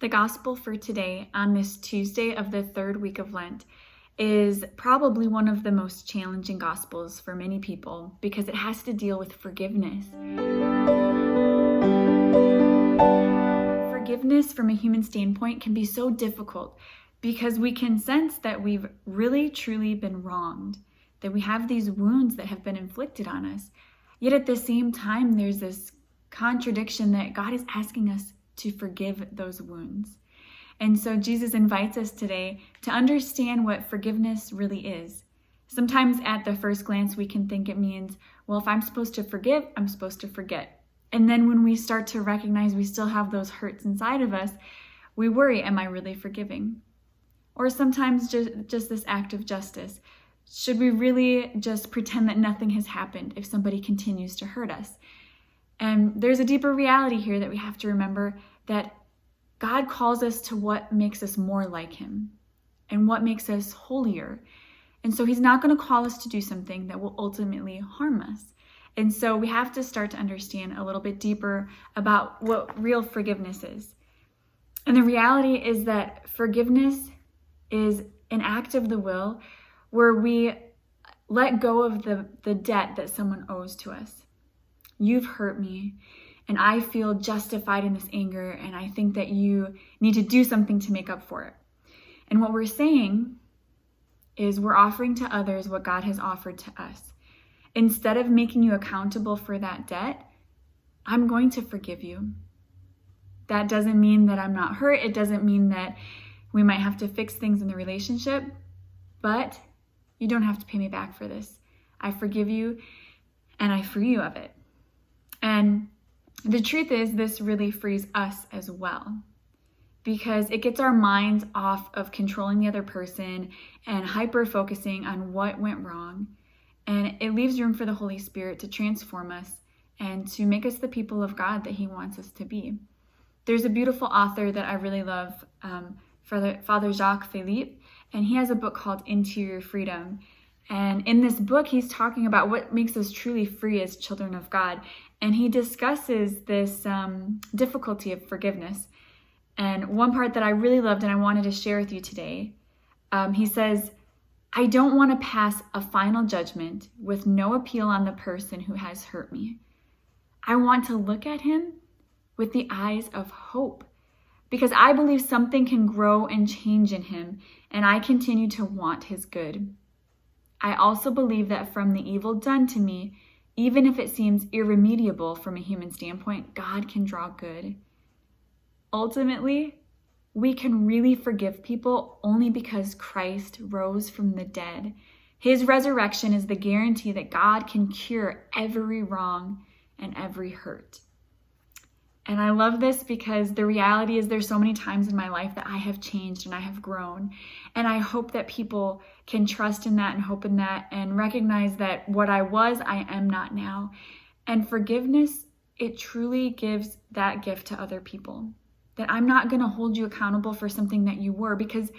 The gospel for today, on this Tuesday of the third week of Lent, is probably one of the most challenging gospels for many people because it has to deal with forgiveness. Forgiveness from a human standpoint can be so difficult because we can sense that we've really truly been wronged, that we have these wounds that have been inflicted on us. Yet at the same time, there's this contradiction that God is asking us to forgive those wounds. And so Jesus invites us today to understand what forgiveness really is. Sometimes at the first glance, we can think it means, well, if I'm supposed to forgive, I'm supposed to forget. And then when we start to recognize we still have those hurts inside of us, we worry, am I really forgiving? Or sometimes just this act of justice. Should we really just pretend that nothing has happened if somebody continues to hurt us? And there's a deeper reality here that we have to remember, that God calls us to what makes us more like Him and what makes us holier. And so He's not going to call us to do something that will ultimately harm us. And so we have to start to understand a little bit deeper about what real forgiveness is. And the reality is that forgiveness is an act of the will where we let go of the debt that someone owes to us. You've hurt me, and I feel justified in this anger, and I think that you need to do something to make up for it. And what we're saying is we're offering to others what God has offered to us. Instead of making you accountable for that debt, I'm going to forgive you. That doesn't mean that I'm not hurt. It doesn't mean that we might have to fix things in the relationship, but you don't have to pay me back for this. I forgive you, and I free you of it. And the truth is, this really frees us as well, because it gets our minds off of controlling the other person and hyper-focusing on what went wrong. And it leaves room for the Holy Spirit to transform us and to make us the people of God that He wants us to be. There's a beautiful author that I really love, Father Jacques Philippe, and he has a book called Interior Freedom. And in this book, he's talking about what makes us truly free as children of God. And he discusses this difficulty of forgiveness. And one part that I really loved and I wanted to share with you today, he says, I don't want to pass a final judgment with no appeal on the person who has hurt me. I want to look at him with the eyes of hope, because I believe something can grow and change in him, and I continue to want his good. I also believe that from the evil done to me, even if it seems irremediable from a human standpoint, God can draw good. Ultimately, we can really forgive people only because Christ rose from the dead. His resurrection is the guarantee that God can cure every wrong and every hurt. And I love this because the reality is there's so many times in my life that I have changed and I have grown. And I hope that people can trust in that and hope in that and recognize that what I was, I am not now. And forgiveness, it truly gives that gift to other people. That I'm not going to hold you accountable for something that you were, because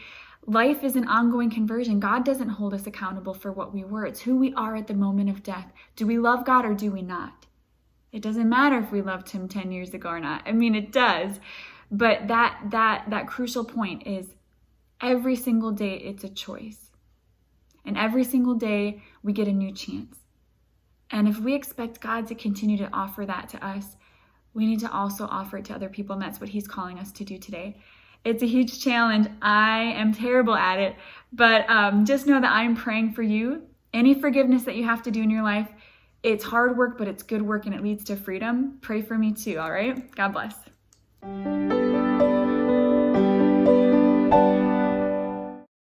life is an ongoing conversion. God doesn't hold us accountable for what we were. It's who we are at the moment of death. Do we love God or do we not? It doesn't matter if we loved Him 10 years ago or not. I mean, it does. But that crucial point is every single day it's a choice. And every single day we get a new chance. And if we expect God to continue to offer that to us, we need to also offer it to other people. And that's what He's calling us to do today. It's a huge challenge. I am terrible at it. But just know that I'm praying for you. Any forgiveness that you have to do in your life, it's hard work, but it's good work and it leads to freedom. Pray for me too, all right? God bless.